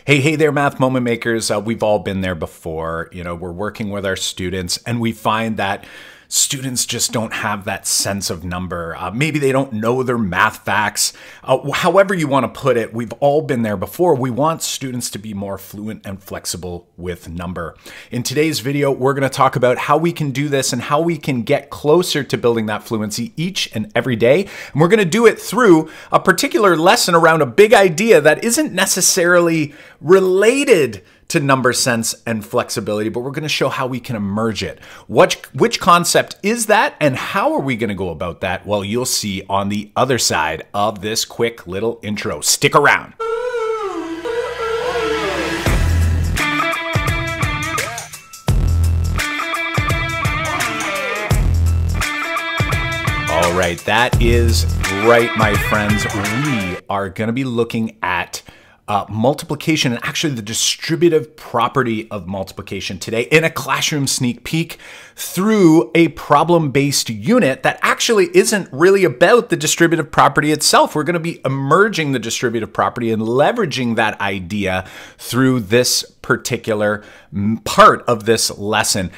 Hey there, math moment makers. We've all been there before. You know, we're working with our students and we find that students just don't have that sense of number. Maybe they don't know their math facts. However you want to put it, we've all been there before. We want students to be more fluent and flexible with number. In today's video, we're going to talk about how we can do this and how we can get closer to building that fluency each and every day. And we're going to do it through a particular lesson around a big idea that isn't necessarily related to number sense and flexibility, but we're going to show how we can emerge it. Which concept is that, and how are we going to go about that? Well, you'll see on the other side of this quick little intro. Stick around. All right, that is right, my friends. We are going to be looking at multiplication and actually the distributive property of multiplication today in a classroom sneak peek through a problem-based unit that actually isn't really about the distributive property itself. We're going to be emerging the distributive property and leveraging that idea through this particular part of this lesson.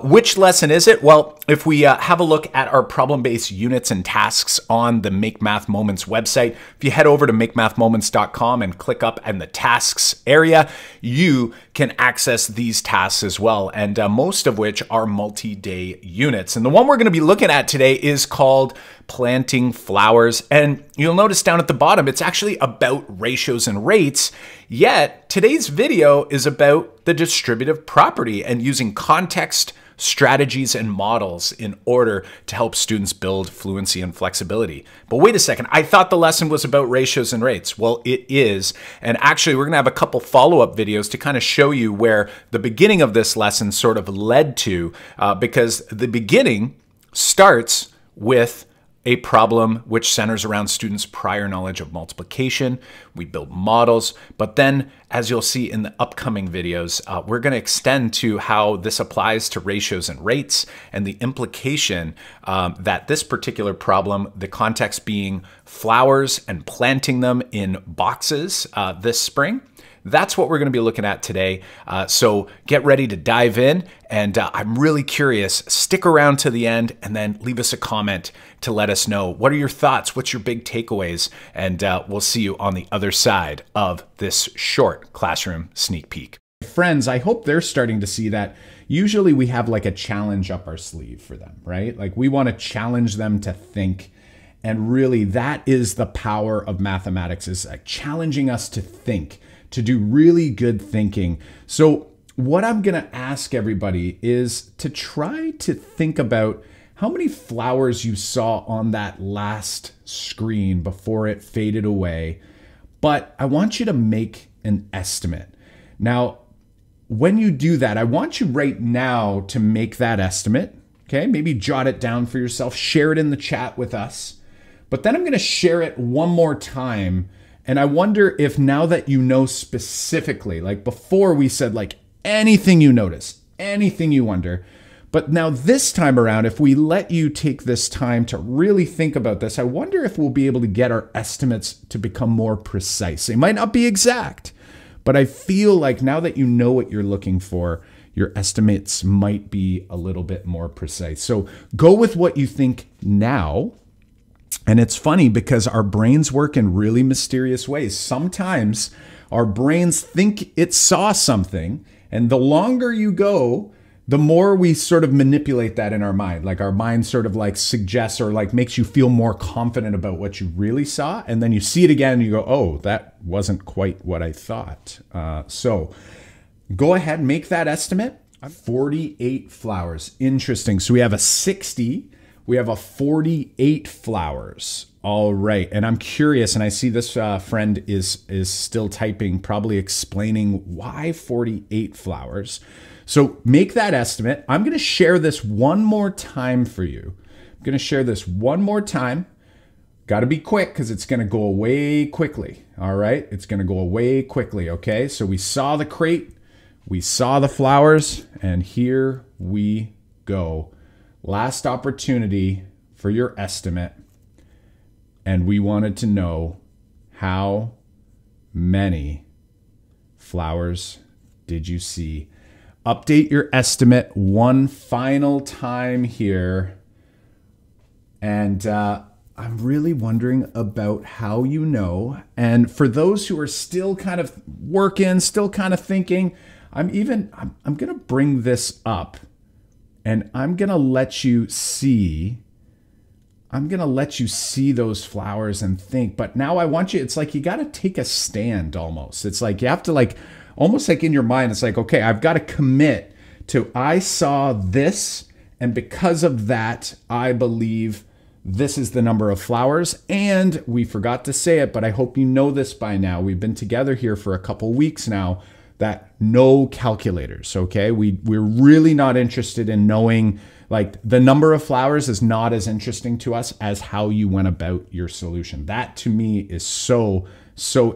Which lesson is it? Well, if we have a look at our problem-based units and tasks on the Make Math Moments website, if you head over to makemathmoments.com and click up in the tasks area, you can access these tasks as well, and most of which are multi-day units. And the one we're going to be looking at today is called planting flowers. And you'll notice down at the bottom, it's actually about ratios and rates. Yet today's video is about the distributive property and using context, strategies, and models in order to help students build fluency and flexibility. But wait a second, I thought the lesson was about ratios and rates. Well, it is. And actually, we're going to have a couple follow-up videos to kind of show you where the beginning of this lesson sort of led to, because the beginning starts with a problem which centers around students' prior knowledge of multiplication. We build models, but then, as you'll see in the upcoming videos, we're going to extend to how this applies to ratios and rates and the implication that this particular problem, the context being flowers and planting them in boxes this spring. That's what we're going to be looking at today. So get ready to dive in. And I'm really curious. Stick around to the end and then leave us a comment to let us know. What are your thoughts? What's your big takeaways? And we'll see you on the other side of this short classroom sneak peek. Friends, I hope they're starting to see that usually we have like a challenge up our sleeve for them, right? Like we want to challenge them to think. And really that is the power of mathematics, is like challenging us to think, to do really good thinking. So what I'm going to ask everybody is to try to think about how many flowers you saw on that last screen before it faded away. But I want you to make an estimate. Now, when you do that, I want you right now to make that estimate. Okay, maybe jot it down for yourself, share it in the chat with us. But then I'm going to share it one more time. And I wonder if now that you know specifically, like before we said like anything you notice, anything you wonder, but now this time around, if we let you take this time to really think about this, I wonder if we'll be able to get our estimates to become more precise. They might not be exact, but I feel like now that you know what you're looking for, your estimates might be a little bit more precise. So go with what you think now. And it's funny because our brains work in really mysterious ways. Sometimes our brains think it saw something, and the longer you go, the more we sort of manipulate that in our mind. Like our mind sort of like suggests or like makes you feel more confident about what you really saw. And then you see it again and you go, oh, that wasn't quite what I thought. So go ahead and make that estimate. 48 flowers. Interesting. So we have a 60. We have a 48 flowers. All right. And I'm curious, and I see this friend is still typing, probably explaining why 48 flowers. So make that estimate. I'm going to share this one more time for you. I'm going to share this one more time. Got to be quick because it's going to go away quickly. All right. It's going to go away quickly. Okay. So we saw the crate. We saw the flowers. And here we go. Last opportunity for your estimate. And we wanted to know how many flowers did you see? Update your estimate one final time here. And I'm really wondering about how you know. And for those who are still kind of working, still kind of thinking, I'm going to bring this up and I'm going to let you see. I'm going to let you see those flowers and think. But now I want you, it's like you got to take a stand almost. It's like you have to like, almost like in your mind, it's like, okay, I've got to commit to I saw this. And because of that, I believe this is the number of flowers. And we forgot to say it, but I hope you know this by now. We've been together here for a couple weeks now. That no calculators, okay? We're really not interested in knowing, like the number of flowers is not as interesting to us as how you went about your solution. That to me is so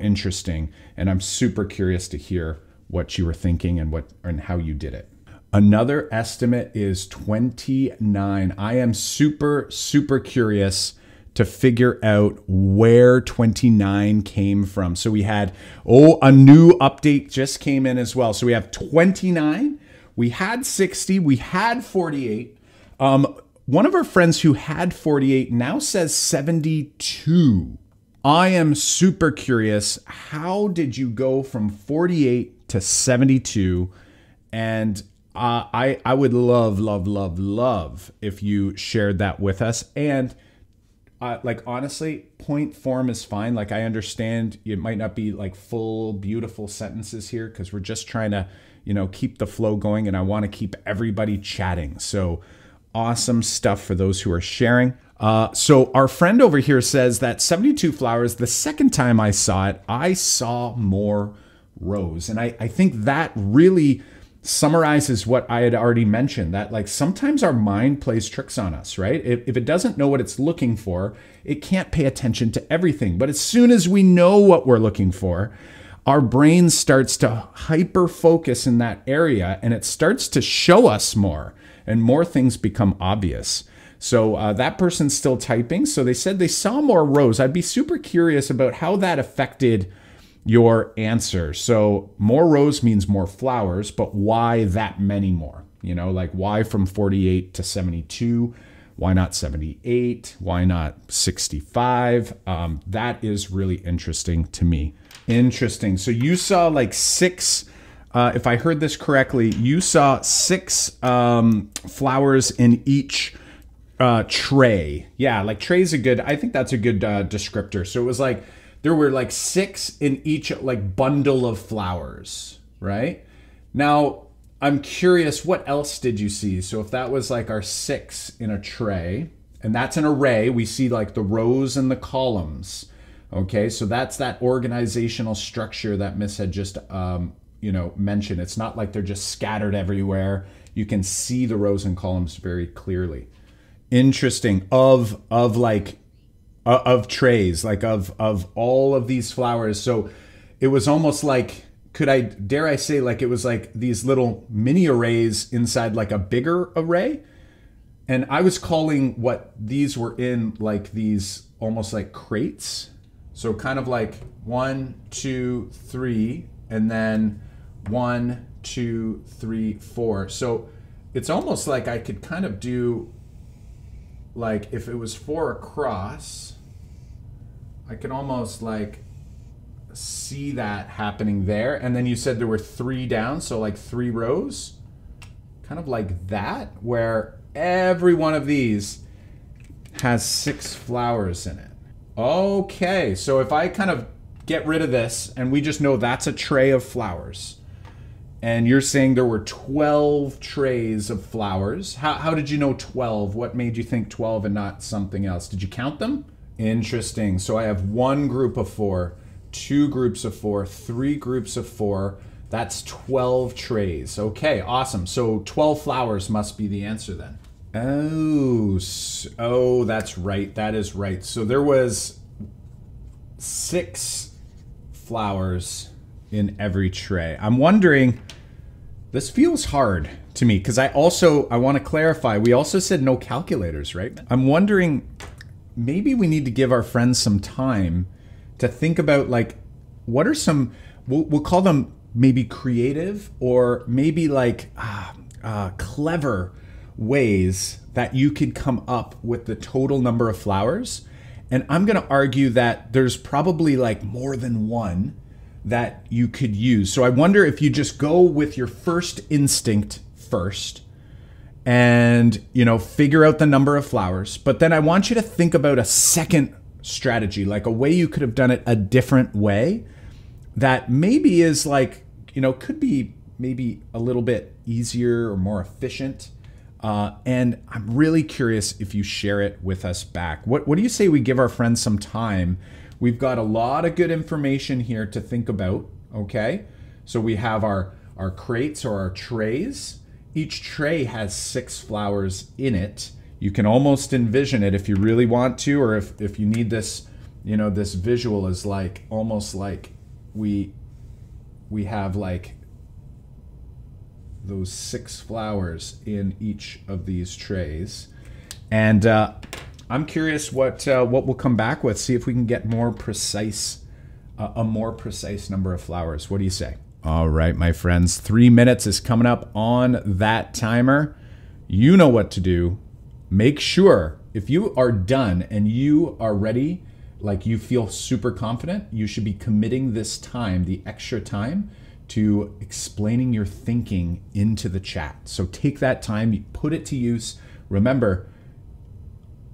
interesting. And I'm super curious to hear what you were thinking and how you did it. Another estimate is 29. I am super curious to figure out where 29 came from. So we had, a new update just came in as well. So we have 29, we had 60, we had 48. One of our friends who had 48 now says 72. I am super curious. How did you go from 48 to 72? And I would love if you shared that with us. And like honestly, point form is fine. Like I understand it might not be like full beautiful sentences here because we're just trying to, keep the flow going, and I want to keep everybody chatting. So awesome stuff for those who are sharing. So our friend over here says that 72 flowers, the second time I saw it, I saw more rows. And I think that really summarizes what I had already mentioned, that like sometimes our mind plays tricks on us, right? If it doesn't know what it's looking for, it can't pay attention to everything. But as soon as we know what we're looking for, our brain starts to hyper focus in that area and it starts to show us more and more things become obvious. So that person's still typing. So they said they saw more rows. I'd be super curious about how that affected your answer. So more rows means more flowers, but why that many more? Like why from 48 to 72? Why not 78? Why not 65? That is really interesting to me. Interesting. So you saw like 6, if I heard this correctly, you saw 6 flowers in each tray. Yeah, like tray's I think that's a good descriptor. So it was like, there were like 6 in each like bundle of flowers, right? Now, I'm curious, what else did you see? So if that was like our 6 in a tray, and that's an array, we see like the rows and the columns. Okay, so that's that organizational structure that Miss had just mentioned. It's not like they're just scattered everywhere. You can see the rows and columns very clearly. Interesting. Of trays, like of all of these flowers. So it was almost like, dare I say, like it was like these little mini arrays inside like a bigger array. And I was calling what these were in like these almost like crates. So kind of like 1, 2, 3, and then 1, 2, 3, 4. So it's almost like I could kind of do like if it was 4 across, I can almost like see that happening there. And then you said there were 3 down, so like 3 rows, kind of like that, where every one of these has 6 flowers in it. Okay, so if I kind of get rid of this and we just know that's a tray of flowers, and you're saying there were 12 trays of flowers. How did you know 12? What made you think 12 and not something else? Did you count them? Interesting. So I have 1 group of 4, 2 groups of 4, 3 groups of 4. That's 12 trays. Okay, awesome. So 12 flowers must be the answer then. Oh, that's right. That is right. So there was 6 flowers in every tray. I'm wondering, this feels hard to me because I want to clarify. We also said no calculators, right? I'm wondering, maybe we need to give our friends some time to think about like, what are some, we'll call them maybe creative or maybe like clever ways that you could come up with the total number of flowers. And I'm going to argue that there's probably like more than one that you could use. So I wonder if you just go with your first instinct first and, you know, figure out the number of flowers. But then I want you to think about a second strategy, like a way you could have done it a different way that maybe is like, you know, could be maybe a little bit easier or more efficient. And I'm really curious if you share it with us back. What do you say we give our friends some time? We've got a lot of good information here to think about, okay? So we have our crates or our trays. Each tray has 6 flowers in it. You can almost envision it if you really want to, or if you need this, you know, this visual is like almost like we have like those 6 flowers in each of these trays. And I'm curious what we'll come back with, see if we can get more precise, a more precise number of flowers. What do you say? All right, my friends, 3 minutes is coming up on that timer. You know what to do. Make sure if you are done and you are ready, like you feel super confident, you should be committing this time, the extra time, to explaining your thinking into the chat. So take that time, you put it to use. Remember,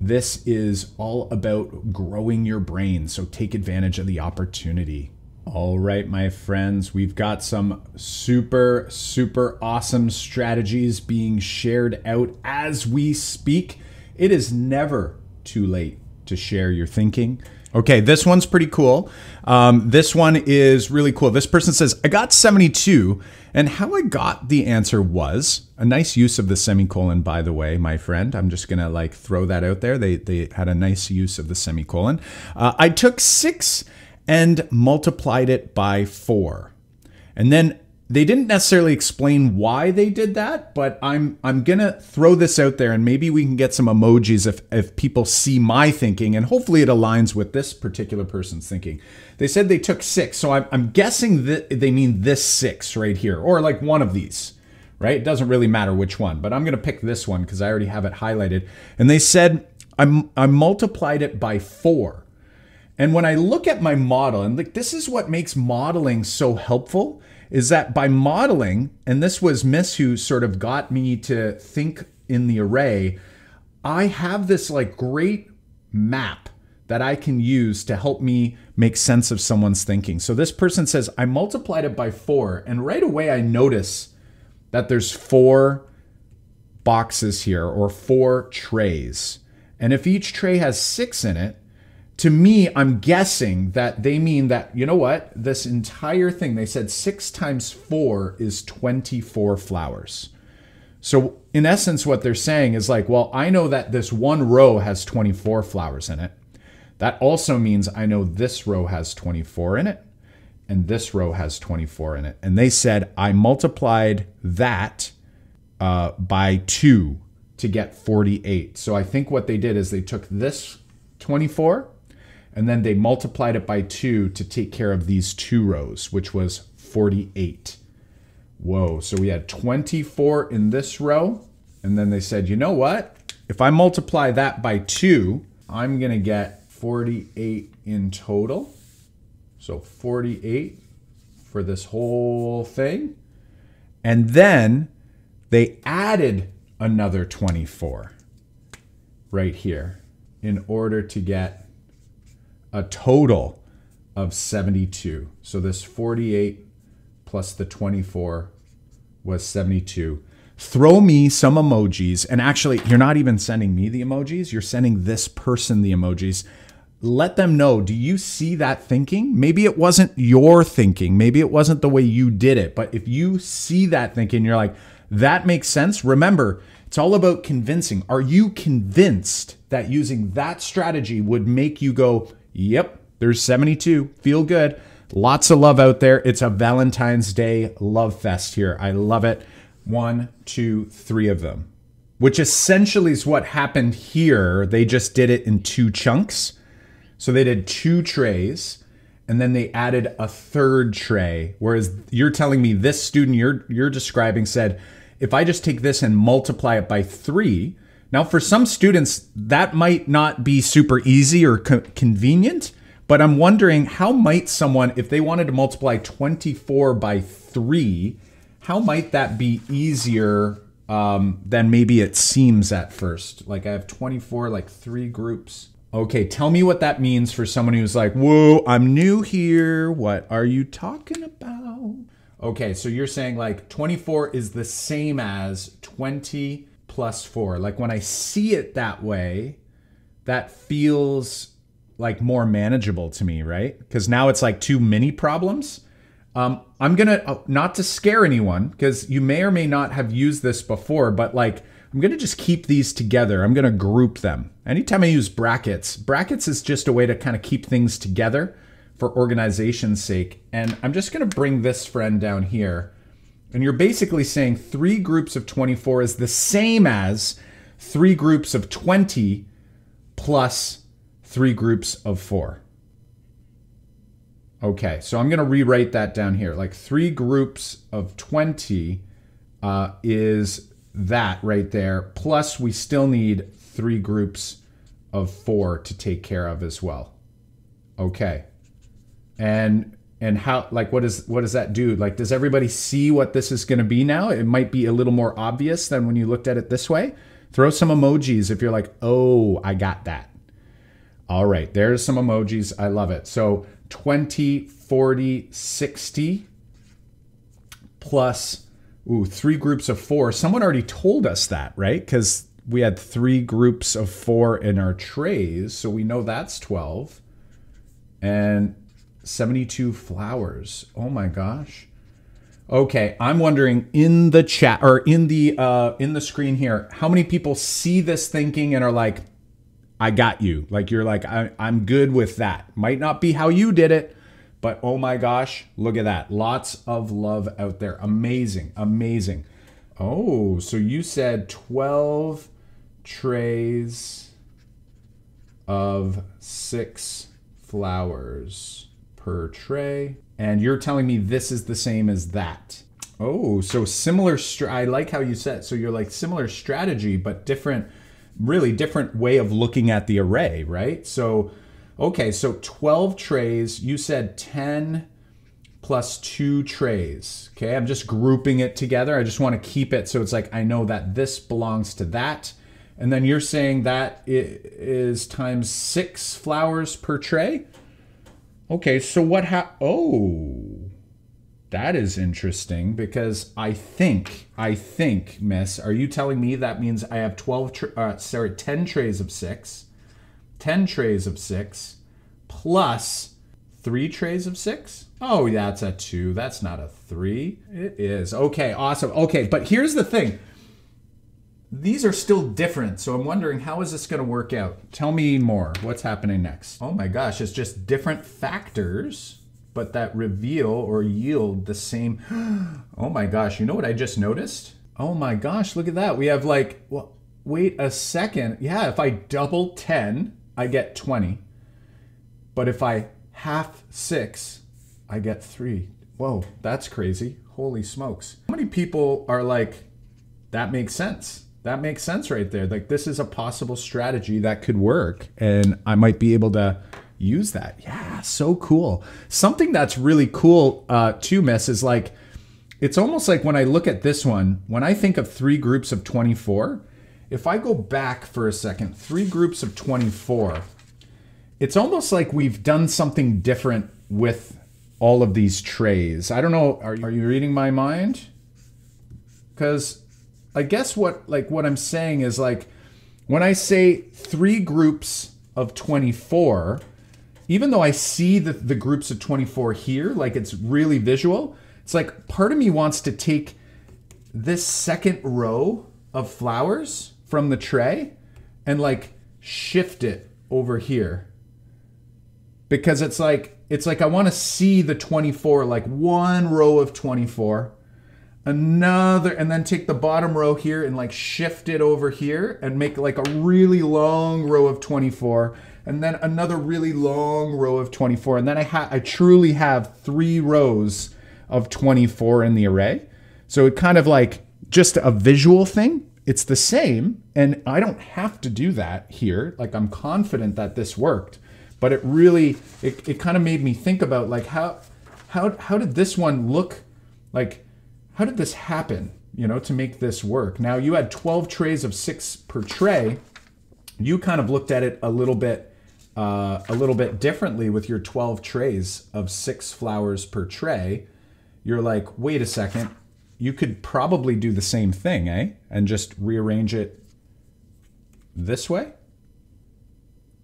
this is all about growing your brain, so take advantage of the opportunity. All right, my friends, we've got some super, super awesome strategies being shared out as we speak. It is never too late to share your thinking. Okay, this one's pretty cool. This one is really cool. This person says, I got 72, and how I got the answer was a nice use of the semicolon, by the way, my friend. I'm just gonna like throw that out there. They had a nice use of the semicolon. I took 6 and multiplied it by 4. And then they didn't necessarily explain why they did that, but I'm gonna throw this out there and maybe we can get some emojis if people see my thinking, and hopefully it aligns with this particular person's thinking. They said they took 6, so I'm guessing that they mean this 6 right here, or like one of these, right? It doesn't really matter which one, but I'm gonna pick this one because I already have it highlighted. And they said I multiplied it by 4. And when I look at my model, and like this is what makes modeling so helpful, is that by modeling, and this was Miss who sort of got me to think in the array, I have this like great map that I can use to help me make sense of someone's thinking. So this person says, I multiplied it by 4, and right away I notice that there's 4 boxes here, or 4 trays. And if each tray has 6 in it, to me, I'm guessing that they mean that, you know what, this entire thing, they said 6 times 4 is 24 flowers. So in essence, what they're saying is like, well, I know that this one row has 24 flowers in it. That also means I know this row has 24 in it, and this row has 24 in it. And they said I multiplied that by 2 to get 48. So I think what they did is they took this 24, and then they multiplied it by 2 to take care of these 2 rows, which was 48. Whoa, so we had 24 in this row. And then they said, you know what? If I multiply that by 2, I'm gonna get 48 in total. So 48 for this whole thing. And then they added another 24 right here in order to get a total of 72. So this 48 plus the 24 was 72. Throw me some emojis, and actually you're not even sending me the emojis, you're sending this person the emojis. Let them know, do you see that thinking? Maybe it wasn't your thinking, maybe it wasn't the way you did it, but if you see that thinking, you're like, that makes sense. Remember, it's all about convincing. Are you convinced that using that strategy would make you go, yep, there's 72. Feel good. Lots of love out there. It's a Valentine's Day love fest here. I love it. 1, 2, 3 of them, which essentially is what happened here. They just did it in 2 chunks. So they did 2 trays, and then they added a third tray. Whereas you're telling me this student you're describing said, if I just take this and multiply it by 3, now for some students, that might not be super easy or convenient, but I'm wondering how might someone, if they wanted to multiply 24 by 3, how might that be easier than maybe it seems at first? Like I have 24, like 3 groups. Okay, tell me what that means for someone who's like, whoa, I'm new here. What are you talking about? Okay, so you're saying like 24 is the same as 20 plus 4. Like when I see it that way, that feels like more manageable to me, right? Because now it's like 2 mini problems. I'm gonna, not to scare anyone, because you may or may not have used this before, but like, I'm gonna just keep these together. I'm gonna group them. Anytime I use brackets is just a way to kind of keep things together for organization's sake. And I'm just gonna bring this friend down here. And you're basically saying 3 groups of 24 is the same as 3 groups of 20 plus 3 groups of 4. Okay, so I'm gonna rewrite that down here. Like 3 groups of 20 is that right there. Plus we still need 3 groups of 4 to take care of as well. Okay. And how, like, what does that do? Like, does everybody see what this is going to be now? It might be a little more obvious than when you looked at it this way. Throw some emojis if you're like, oh, I got that. All right, there's some emojis. I love it. So 20, 40, 60 plus, 3 groups of 4. Someone already told us that, right? Because we had 3 groups of 4 in our trays. So we know that's 12. And 72 flowers. Oh my gosh. Okay, I'm wondering in the chat or in the screen here, how many people see this thinking and are like, I got you. Like you're like, I'm good with that. Might not be how you did it, but oh my gosh, look at that. Lots of love out there. Amazing, amazing. Oh, so you said 12 trays of 6 flowers per tray. And you're telling me this is the same as that. Oh, so similar, I like how you said, so you're like similar strategy, but different, really different way of looking at the array, right? So, okay, so 12 trays, you said 10 plus 2 trays. Okay, I'm just grouping it together. I just want to keep it so it's like, I know that this belongs to that. And then you're saying that it is times 6 flowers per tray. Okay, so what oh, that is interesting because I think, miss, are you telling me that means I have 10 trays of 6, 10 trays of 6, plus 3 trays of 6? Oh, that's a 2, that's not a 3. It is, okay, awesome. Okay, but here's the thing. These are still different, so I'm wondering how is this gonna work out? Tell me more, what's happening next? Oh my gosh, it's just different factors, but that reveal or yield the same. Oh my gosh, you know what I just noticed? Oh my gosh, look at that. We have like, well, wait a second. Yeah, if I double 10, I get 20. But if I half 6, I get 3. Whoa, that's crazy. Holy smokes. How many people are like, that makes sense? That makes sense right there. Like this is a possible strategy that could work and I might be able to use that. Yeah, so cool. Something that's really cool too, miss, is like, it's almost like when I look at this one, when I think of 3 groups of 24, if I go back for a second, 3 groups of 24, it's almost like we've done something different with all of these trays. I don't know, are you reading my mind? Because I guess what I'm saying is like, when I say 3 groups of 24, even though I see the groups of 24 here, like it's really visual, it's like part of me wants to take this second row of flowers from the tray and like shift it over here. Because it's like I want to see the 24, like one row of 24, another, and then take the bottom row here and like shift it over here and make like a really long row of 24, and then another really long row of 24. And then I truly have 3 rows of 24 in the array. So it kind of like just a visual thing. It's the same, and I don't have to do that here. Like, I'm confident that this worked, but it really, it kind of made me think about like how did this one look like? How did this happen, you know, to make this work? Now, you had 12 trays of 6 per tray. You kind of looked at it a little bit differently with your 12 trays of 6 flowers per tray. You're like, wait a second, you could probably do the same thing, eh? And just rearrange it this way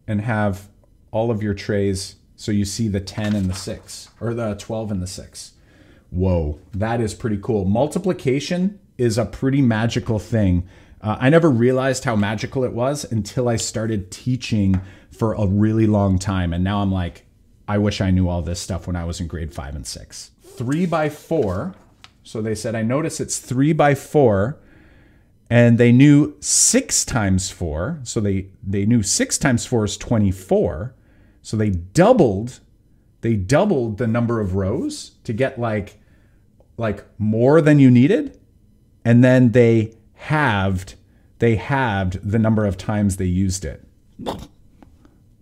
and have all of your trays so you see the 10 and the 6, or the 12 and the 6. Whoa, that is pretty cool. Multiplication is a pretty magical thing. I never realized how magical it was until I started teaching for a really long time. And now I'm like, I wish I knew all this stuff when I was in grade 5 and 6. 3 by 4. So they said, I notice it's 3 by 4. And they knew 6 times 4. So they knew 6 times 4 is 24. So they doubled the number of rows to get like more than you needed. And then they halved the number of times they used it.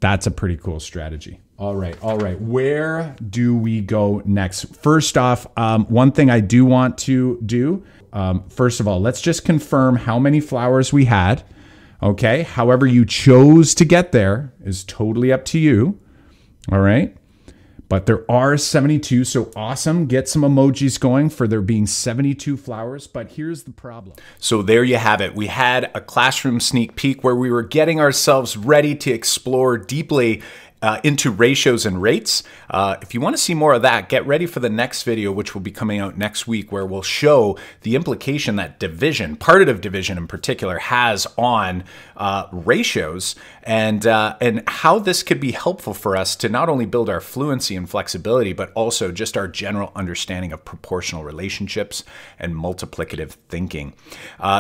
That's a pretty cool strategy. All right. Where do we go next? First off, one thing I do want to do, first of all, let's just confirm how many flowers we had. Okay. However you chose to get there is totally up to you. All right. But there are 72, so awesome. Get some emojis going for there being 72 flowers, but here's the problem. So there you have it. We had a classroom sneak peek where we were getting ourselves ready to explore deeply into ratios and rates. If you want to see more of that, get ready for the next video, which will be coming out next week, where we'll show the implication that division, partitive division in particular, has on ratios, and how this could be helpful for us to not only build our fluency and flexibility, but also just our general understanding of proportional relationships and multiplicative thinking.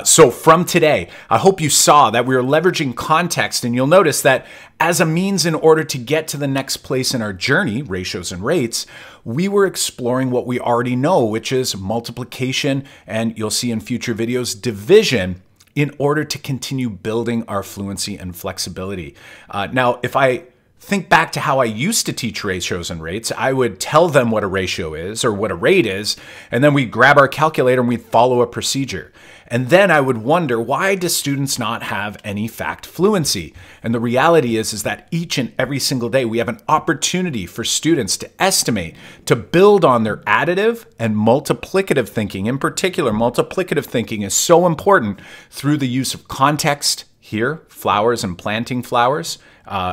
So from today, I hope you saw that we are leveraging context, and you'll notice that as a means in order to get to the next place in our journey, ratios and rates, we were exploring what we already know, which is multiplication, and you'll see in future videos, division, in order to continue building our fluency and flexibility. Now, if I think back to how I used to teach ratios and rates, I would tell them what a ratio is or what a rate is, and then we'd grab our calculator and we'd follow a procedure. And then I would wonder, why do students not have any fact fluency? And the reality is that each and every single day we have an opportunity for students to estimate, to build on their additive and multiplicative thinking. In particular, multiplicative thinking is so important through the use of context here, flowers and planting flowers,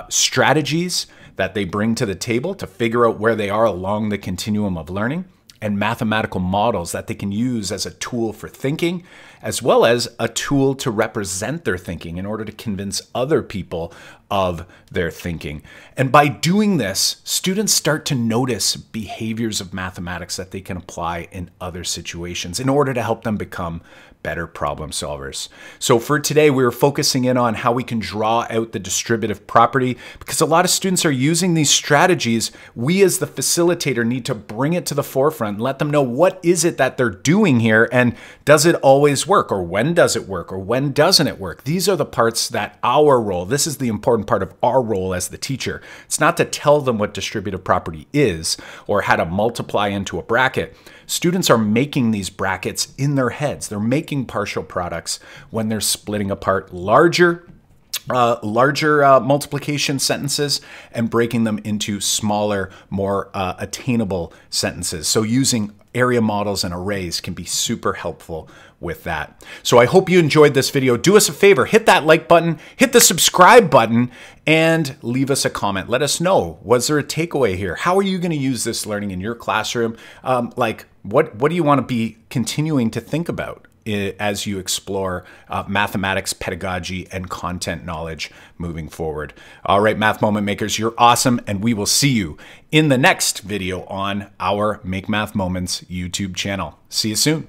strategies that they bring to the table to figure out where they are along the continuum of learning, and mathematical models that they can use as a tool for thinking, as well as a tool to represent their thinking in order to convince other people of their thinking. And by doing this, students start to notice behaviors of mathematics that they can apply in other situations in order to help them become better problem solvers. So for today, we were focusing in on how we can draw out the distributive property, because a lot of students are using these strategies. We as the facilitator need to bring it to the forefront and let them know what is it that they're doing here, and does it always work, or when does it work, or when doesn't it work? These are the parts that our role, this is the important part of our role as the teacher. It's not to tell them what distributive property is or how to multiply into a bracket. Students are making these brackets in their heads. They're making partial products when they're splitting apart larger multiplication sentences and breaking them into smaller, more attainable sentences. So using area models and arrays can be super helpful with that. So I hope you enjoyed this video. Do us a favor, hit that like button, hit the subscribe button, and leave us a comment. Let us know, was there a takeaway here? How are you going to use this learning in your classroom? What do you want to be continuing to think about as you explore mathematics, pedagogy, and content knowledge moving forward? All right, Math Moment Makers, you're awesome, and we will see you in the next video on our Make Math Moments YouTube channel. See you soon.